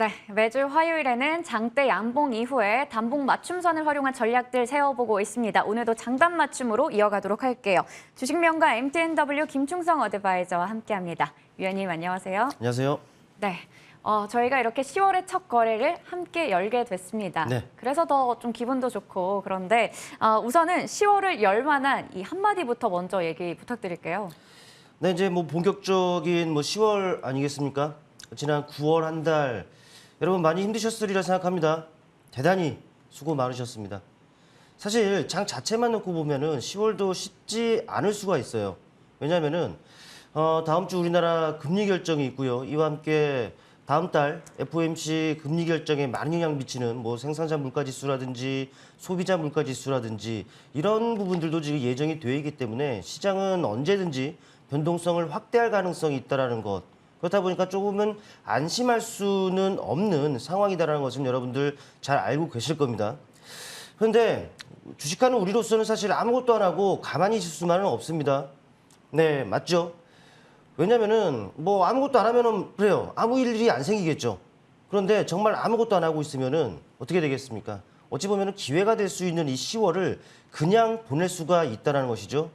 네, 매주 화요일에는 장대 양봉 이후에 단봉 맞춤선을 활용한 전략들 세워보고 있습니다. 오늘도 장단 맞춤으로 이어가도록 할게요. 주식명가 MTNW 김충성 어드바이저와 함께합니다. 위원님 안녕하세요. 안녕하세요. 네, 저희가 이렇게 10월의 첫 거래를 함께 열게 됐습니다. 네. 그래서 더 좀 기분도 좋고 그런데 우선은 10월을 열 만한 이 한마디부터 먼저 얘기 부탁드릴게요. 네, 이제 뭐 본격적인 10월 아니겠습니까? 지난 9월 한 달 여러분 많이 힘드셨으리라 생각합니다. 대단히 수고 많으셨습니다. 사실 장 자체만 놓고 보면은 10월도 쉽지 않을 수가 있어요. 왜냐하면은 다음 주 우리나라 금리 결정이 있고요. 이와 함께 다음 달 FOMC 금리 결정에 많은 영향을 미치는 뭐 생산자 물가 지수라든지 소비자 물가 지수라든지 이런 부분들도 지금 예정이 되어 있기 때문에 시장은 언제든지 변동성을 확대할 가능성이 있다라는 것. 그렇다 보니까 조금은 안심할 수는 없는 상황이다라는 것은 여러분들 잘 알고 계실 겁니다. 그런데 주식하는 우리로서는 사실 아무것도 안 하고 가만히 있을 수만은 없습니다. 네, 맞죠? 왜냐면은 뭐 아무것도 안 하면은 그래요. 아무 일이 안 생기겠죠. 그런데 정말 아무것도 안 하고 있으면은 어떻게 되겠습니까? 어찌 보면은 기회가 될 수 있는 이 10월을 그냥 보낼 수가 있다는 것이죠.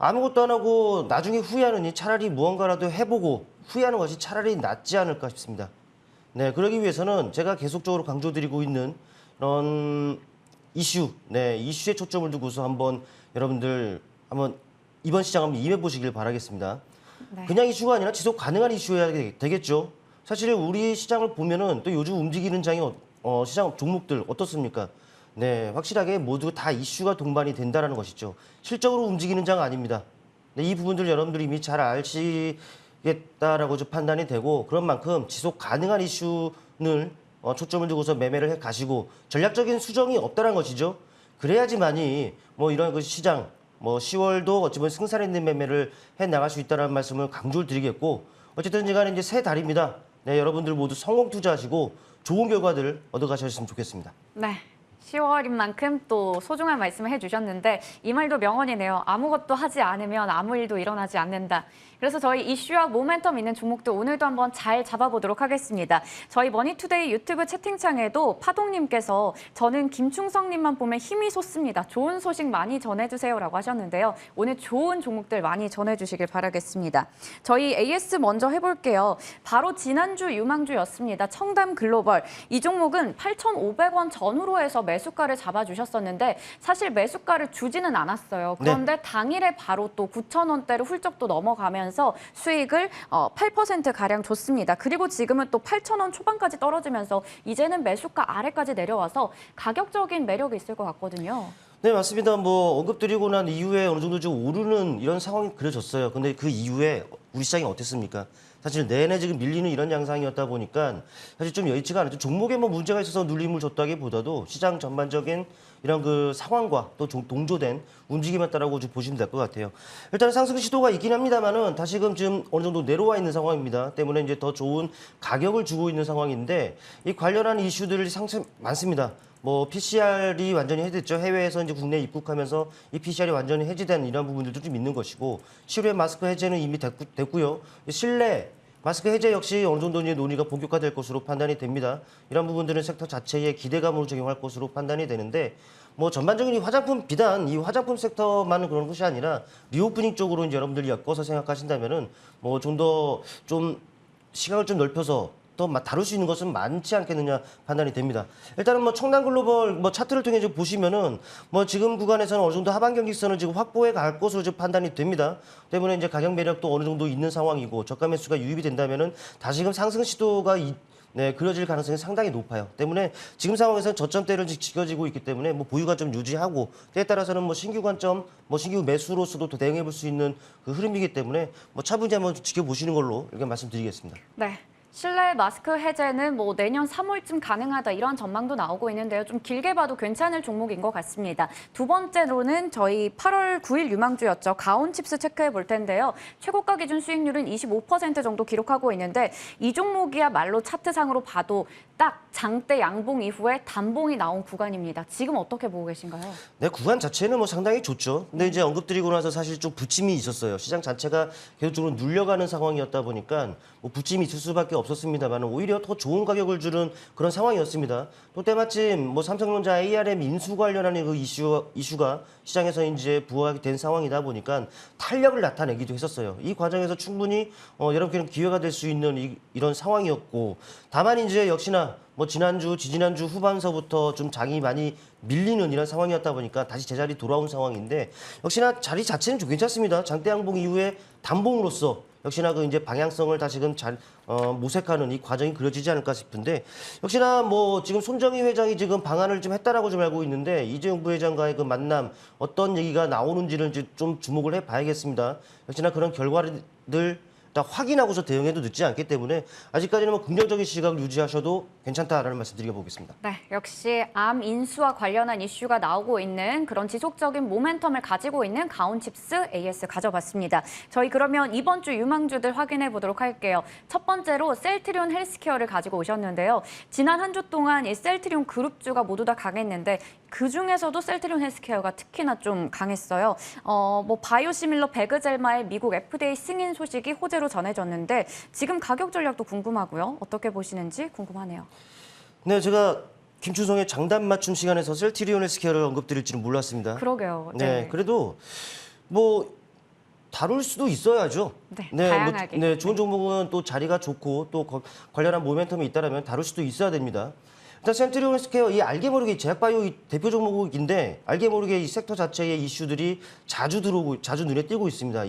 아무것도 안 하고 나중에 후회하느니 차라리 무언가라도 해보고 후회하는 것이 차라리 낫지 않을까 싶습니다. 네, 그러기 위해서는 제가 계속적으로 강조드리고 있는 이런 이슈, 네, 이슈에 초점을 두고서 한번 여러분들 한번 이번 시장 한번 임해보시길 바라겠습니다. 네. 그냥 이슈가 아니라 지속 가능한 이슈여야 되겠죠. 사실 우리 시장을 보면은 또 요즘 움직이는 장이 시장 종목들 어떻습니까? 네, 확실하게 모두 다 이슈가 동반이 된다는 것이죠. 실적으로 움직이는 장 아닙니다. 네, 이 부분들 여러분들이 이미 잘 아시겠다라고 판단이 되고 그런 만큼 지속 가능한 이슈를 초점을 두고서 매매를 해 가시고 전략적인 수정이 없다는 것이죠. 그래야지만이 뭐 이런 그 시장 10월도 어찌 보면 승산 있는 매매를 해 나갈 수 있다는 말씀을 강조를 드리겠고 어쨌든 간에 이제 새 달입니다. 네, 여러분들 모두 성공 투자하시고 좋은 결과들을 얻어가셨으면 좋겠습니다. 네. 10월인 만큼 또 소중한 말씀을 해주셨는데 이 말도 명언이네요. 아무것도 하지 않으면 아무 일도 일어나지 않는다. 그래서 저희 이슈와 모멘텀 있는 종목도 오늘도 한번 잘 잡아보도록 하겠습니다. 저희 머니투데이 유튜브 채팅창에도 파동님께서 저는 김충성님만 보면 힘이 솟습니다. 좋은 소식 많이 전해주세요라고 하셨는데요. 오늘 좋은 종목들 많이 전해주시길 바라겠습니다. 저희 AS 먼저 해볼게요. 바로 지난주 유망주였습니다. 청담 글로벌. 이 종목은 8,500원 전후로 해서 매수가를 잡아주셨었는데 사실 매수가를 주지는 않았어요. 그런데 네. 당일에 바로 또 9,000원대로 훌쩍 또 넘어가면서 수익을 8%가량 줬습니다. 그리고 지금은 또 8,000원 초반까지 떨어지면서 이제는 매수가 아래까지 내려와서 가격적인 매력이 있을 것 같거든요. 네, 맞습니다. 뭐 언급드리고 난 이후에 어느 정도 좀 오르는 이런 상황이 그려졌어요. 근데 그 이후에 우리 시장이 어땠습니까? 사실 내내 지금 밀리는 이런 양상이었다 보니까 사실 좀 여의치가 않았죠. 종목에 뭐 문제가 있어서 눌림을 줬다기보다도 시장 전반적인 이런 그 상황과 또 동조된 움직임이었다라고 보시면 될 것 같아요. 일단 상승 시도가 있긴 합니다만은 다시금 지금 어느 정도 내려와 있는 상황입니다. 때문에 이제 더 좋은 가격을 주고 있는 상황인데 이 관련한 이슈들이 상당히 많습니다. 뭐 PCR이 완전히 해제됐죠. 해외에서 이제 국내에 입국하면서 이 PCR이 완전히 해제된 이런 부분들도 좀 있는 것이고 실외 마스크 해제는 이미 됐고요. 실내 마스크 해제 역시 어느 정도 이제 논의가 본격화될 것으로 판단이 됩니다. 이런 부분들은 섹터 자체에 기대감으로 적용할 것으로 판단이 되는데 뭐 전반적인 이 화장품 비단 이 화장품 섹터만 그런 것이 아니라 리오프닝 쪽으로 이제 여러분들이 엮어서 생각하신다면은 뭐 좀 더 좀 시각을 좀 넓혀서 또 다룰 수 있는 것은 많지 않겠느냐 판단이 됩니다. 일단은 뭐 청담 글로벌 뭐 차트를 통해 좀 보시면은 뭐 지금 구간에서는 어느 정도 하반 경직선을 지금 확보해 갈 것으로 지금 판단이 됩니다. 때문에 이제 가격 매력도 어느 정도 있는 상황이고 저가 매수가 유입이 된다면은 다시금 상승 시도가 그려질 가능성이 상당히 높아요. 때문에 지금 상황에서는 저점대를 지켜지고 있기 때문에 뭐 보유가 좀 유지하고 때에 따라서는 뭐 신규 관점, 뭐 신규 매수로서도 더 대응해 볼 수 있는 그 흐름이기 때문에 뭐 차분히 한번 지켜보시는 걸로 이렇게 말씀드리겠습니다. 네. 실내 마스크 해제는 뭐 내년 3월쯤 가능하다 이런 전망도 나오고 있는데요. 좀 길게 봐도 괜찮을 종목인 것 같습니다. 두 번째로는 저희 8월 9일 유망주였죠. 가온칩스 체크해 볼 텐데요. 최고가 기준 수익률은 25% 정도 기록하고 있는데 이 종목이야말로 차트상으로 봐도 딱 장대 양봉 이후에 단봉이 나온 구간입니다. 지금 어떻게 보고 계신가요? 네, 구간 자체는 뭐 상당히 좋죠. 근데 이제 언급드리고 나서 사실 좀 부침이 있었어요. 시장 자체가 계속적으로 눌려가는 상황이었다 보니까 뭐 부침이 있을 수밖에 없었습니다만 오히려 더 좋은 가격을 주는 그런 상황이었습니다. 또 때마침 뭐 삼성전자 ARM 인수 관련하는 그 이슈가 시장에서 이제 부각이 된 상황이다 보니까 탄력을 나타내기도 했었어요. 이 과정에서 충분히 여러분께는 기회가 될 수 있는 이런 상황이었고, 다만 이제 역시나 뭐 지난주, 지지난주 후반서부터 좀 장이 많이 밀리는 이런 상황이었다 보니까 다시 제자리 돌아온 상황인데, 역시나 자리 자체는 좀 괜찮습니다. 장대 양봉 이후에 단봉으로서 역시나 그 이제 방향성을 다시금 잘 모색하는 이 과정이 그려지지 않을까 싶은데, 역시나 뭐 지금 손정희 회장이 지금 방한을 좀 했다라고 좀 알고 있는데, 이재용 부회장과의 그 만남 어떤 얘기가 나오는지를 이제 좀 주목을 해봐야겠습니다. 역시나 그런 결과들 다 확인하고서 대응해도 늦지 않기 때문에 아직까지는 뭐 긍정적인 시각을 유지하셔도 괜찮다라는 말씀 드려보겠습니다. 네, 역시 암 인수와 관련한 이슈가 나오고 있는 그런 지속적인 모멘텀을 가지고 있는 가온칩스 AS 가져봤습니다. 저희 그러면 이번 주 유망주들 확인해 보도록 할게요. 첫 번째로 셀트리온 헬스케어를 가지고 오셨는데요. 지난 한 주 동안 이 셀트리온 그룹주가 모두 다 강했는데 그 중에서도 셀트리온 헬스케어가 특히나 좀 강했어요. 뭐 바이오시밀러 베그젤마의 미국 FDA 승인 소식이 호재로 전해졌는데 지금 가격 전략도 궁금하고요. 어떻게 보시는지 궁금하네요. 네, 제가 김추성의 장단 맞춤 시간에서 셀트리온 헬스케어를 언급드릴지는 몰랐습니다. 그러게요. 네, 그래도 뭐 다룰 수도 있어야죠. 네, 다양하게. 네, 좋은 종목은 또 자리가 좋고 또 관련한 모멘텀이 있다면 다룰 수도 있어야 됩니다. 일단 셀트리온 헬스케어 이 알게 모르게 제약바이오 대표 종목인데 알게 모르게 이 섹터 자체의 이슈들이 자주 들어오고 자주 눈에 띄고 있습니다.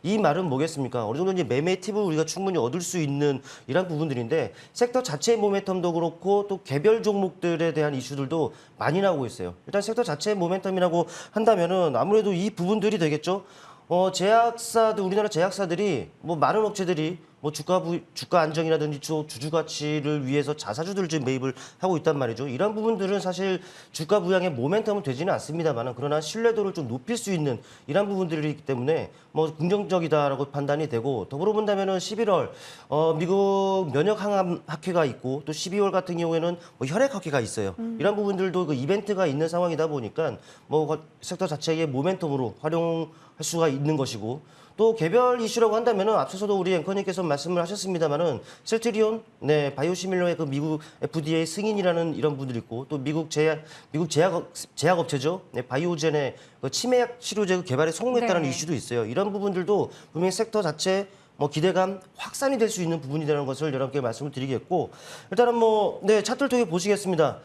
이 말은 뭐겠습니까? 어느 정도 이제 매매 팁을 우리가 충분히 얻을 수 있는 이런 부분들인데 섹터 자체의 모멘텀도 그렇고 또 개별 종목들에 대한 이슈들도 많이 나오고 있어요. 일단 섹터 자체의 모멘텀이라고 한다면은 아무래도 이 부분들이 되겠죠. 우리나라 제약사들이 뭐 많은 업체들이 뭐 주가 안정이라든지 주주 가치를 위해서 자사주들을 지금 매입을 하고 있단 말이죠. 이런 부분들은 사실 주가 부양의 모멘텀은 되지는 않습니다만 그러나 신뢰도를 좀 높일 수 있는 이런 부분들이기 때문에 뭐 긍정적이다라고 판단이 되고, 더불어 본다면은 11월 미국 면역항암 학회가 있고 또 12월 같은 경우에는 뭐 혈액 학회가 있어요. 이런 부분들도 그 이벤트가 있는 상황이다 보니까 뭐 섹터 자체의 모멘텀으로 활용할 수가 있는 것이고, 또 개별 이슈라고 한다면은 앞서서도 우리 앵커님께서 말씀을 하셨습니다만은 셀트리온, 네, 바이오시밀러의 그 미국 FDA 승인이라는 이런 분들이 있고 또 미국 제약업체죠, 네, 바이오젠의 그 치매약 치료제 개발에 성공했다는 네. 이슈도 있어요. 이런 부분들도 분명히 섹터 자체 뭐 기대감 확산이 될 수 있는 부분이라는 것을 여러분께 말씀을 드리겠고, 일단은 뭐 네, 차트를 통해 보시겠습니다.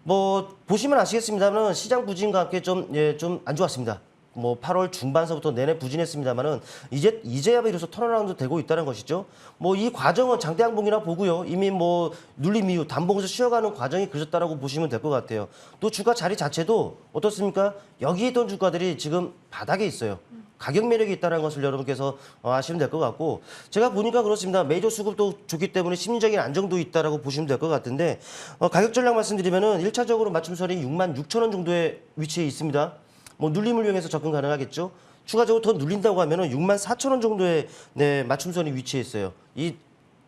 뭐 보시면 아시겠습니다만 시장 부진과 함께 좀 안 좋았습니다. 뭐 8월 중반서부터 내내 부진했습니다만은 이제야 비로소 턴어라운드 되고 있다는 것이죠. 뭐 이 과정은 장대 양봉이라 보고요. 이미 뭐 눌림 이후 단봉에서 쉬어가는 과정이 그려졌다라고 보시면 될 것 같아요. 또 주가 자리 자체도 어떻습니까? 여기 있던 주가들이 지금 바닥에 있어요. 가격 매력이 있다는 것을 여러분께서 아시면 될 것 같고, 제가 보니까 그렇습니다. 메이저 수급도 좋기 때문에 심리적인 안정도 있다라고 보시면 될 것 같은데, 가격 전략 말씀드리면은 1차적으로 맞춤선이 66,000원 정도의 위치에 있습니다. 뭐 눌림을 이용해서 접근 가능하겠죠. 추가적으로 더 눌린다고 하면은 64,000원 정도의 네, 맞춤선이 위치해 있어요. 이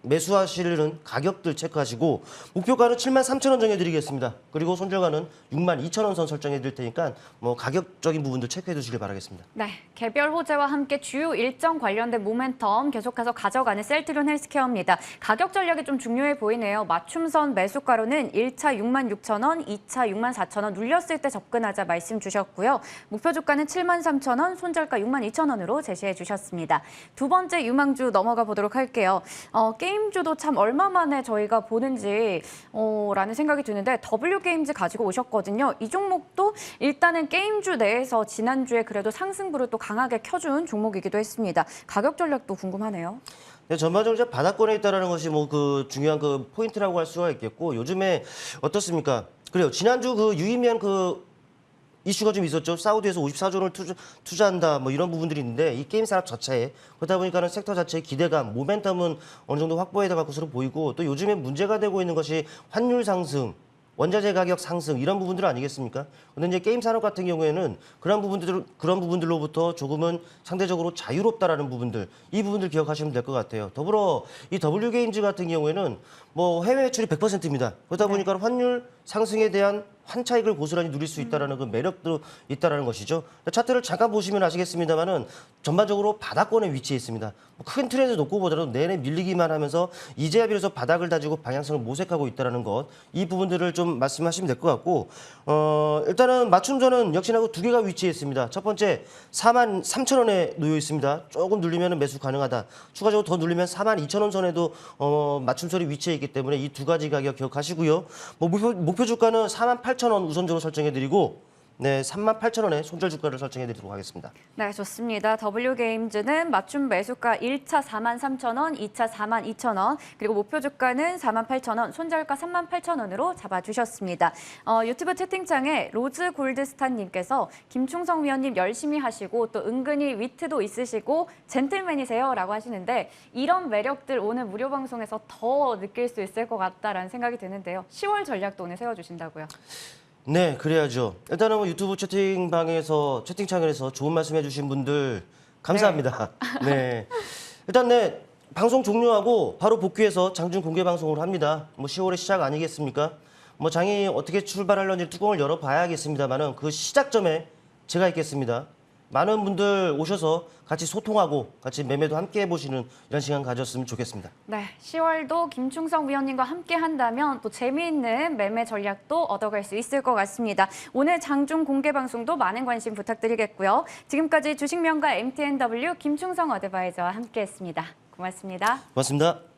매수하시는 가격들 체크하시고 목표가는 73,000원 정해드리겠습니다. 그리고 손절가는 62,000원 선 설정해드릴 테니까 뭐 가격적인 부분들 체크해 두시길 바라겠습니다. 네, 개별 호재와 함께 주요 일정 관련된 모멘텀 계속해서 가져가는 셀트리온 헬스케어입니다. 가격 전략이 좀 중요해 보이네요. 맞춤선 매수가로는 1차 66,000원, 2차 64,000원 눌렸을 때 접근하자 말씀 주셨고요. 목표 주가는 73,000원, 손절가 62,000원으로 제시해 주셨습니다. 두 번째 유망주 넘어가 보도록 할게요. 게임주도 참 얼마 만에 저희가 보는지 라는 생각이 드는데 W게임즈 가지고 오셨거든요. 이 종목도 일단은 게임주 내에서 지난주에 그래도 상승부를 또 강하게 켜준 종목이기도 했습니다. 가격 전략도 궁금하네요. 네, 전반적으로 이제 바닥권에 있다라는 것이 뭐 그 중요한 그 포인트라고 할 수가 있겠고, 요즘에 어떻습니까? 그래요. 지난주 그 유의미한 그 이슈가 좀 있었죠. 사우디에서 54조 원을 투자한다 뭐 이런 부분들이 있는데 이 게임 산업 자체에 그러다 보니까는 섹터 자체의 기대감, 모멘텀은 어느 정도 확보해 나갈 것으로 보이고, 또 요즘에 문제가 되고 있는 것이 환율 상승, 원자재 가격 상승 이런 부분들 아니겠습니까? 근데 이제 게임 산업 같은 경우에는 그런 부분들로부터 조금은 상대적으로 자유롭다라는 부분들, 이 부분들 기억하시면 될 것 같아요. 더불어 이 W게임즈 같은 경우에는 뭐 해외 매출이 100%입니다. 그러다 보니까 환율 상승에 대한 환차익을 고스란히 누릴 수 있다는 그 매력도 있다는 것이죠. 차트를 잠깐 보시면 아시겠습니다만은 전반적으로 바닥권에 위치해 있습니다. 큰 틀에서 놓고 보더라도 내내 밀리기만 하면서 이제야 비로소 바닥을 다지고 방향성을 모색하고 있다는 것, 이 부분들을 좀 말씀하시면 될 것 같고, 일단은 맞춤선은 역시나 두 개가 위치해 있습니다. 첫 번째 43,000원에 놓여 있습니다. 조금 눌리면 매수 가능하다. 추가적으로 더 눌리면 42,000원 선에도 맞춤선이 위치해 있기 때문에 이 두 가지 가격 기억하시고요. 뭐 목표 주가는 48,000원 우선적으로 설정해드리고, 네, 38,000원에 손절 주가를 설정해드리도록 하겠습니다. 네, 좋습니다. W게임즈는 맞춤 매수가 1차 43,000원, 2차 42,000원, 그리고 목표 주가는 48,000원, 손절가 38,000원으로 잡아주셨습니다. 유튜브 채팅창에 로즈 골드스타님께서 김충성 위원님 열심히 하시고 또 은근히 위트도 있으시고 젠틀맨이세요 라고 하시는데, 이런 매력들 오늘 무료 방송에서 더 느낄 수 있을 것 같다라는 생각이 드는데요. 10월 전략도 오늘 세워주신다고요? 네, 그래야죠. 일단은 뭐 유튜브 채팅창에서 좋은 말씀 해주신 분들 감사합니다. 네. 일단 네, 방송 종료하고 바로 복귀해서 장중 공개 방송을 합니다. 뭐 10월의 시작 아니겠습니까? 뭐 장이 어떻게 출발하려는지 뚜껑을 열어봐야겠습니다만은 그 시작점에 제가 있겠습니다. 많은 분들 오셔서 같이 소통하고 같이 매매도 함께 해보시는 이런 시간 가졌으면 좋겠습니다. 네, 10월도 김충성 위원님과 함께 한다면 또 재미있는 매매 전략도 얻어갈 수 있을 것 같습니다. 오늘 장중 공개 방송도 많은 관심 부탁드리겠고요. 지금까지 주식명가 MTNW 김충성 어드바이저와 함께했습니다. 고맙습니다. 고맙습니다.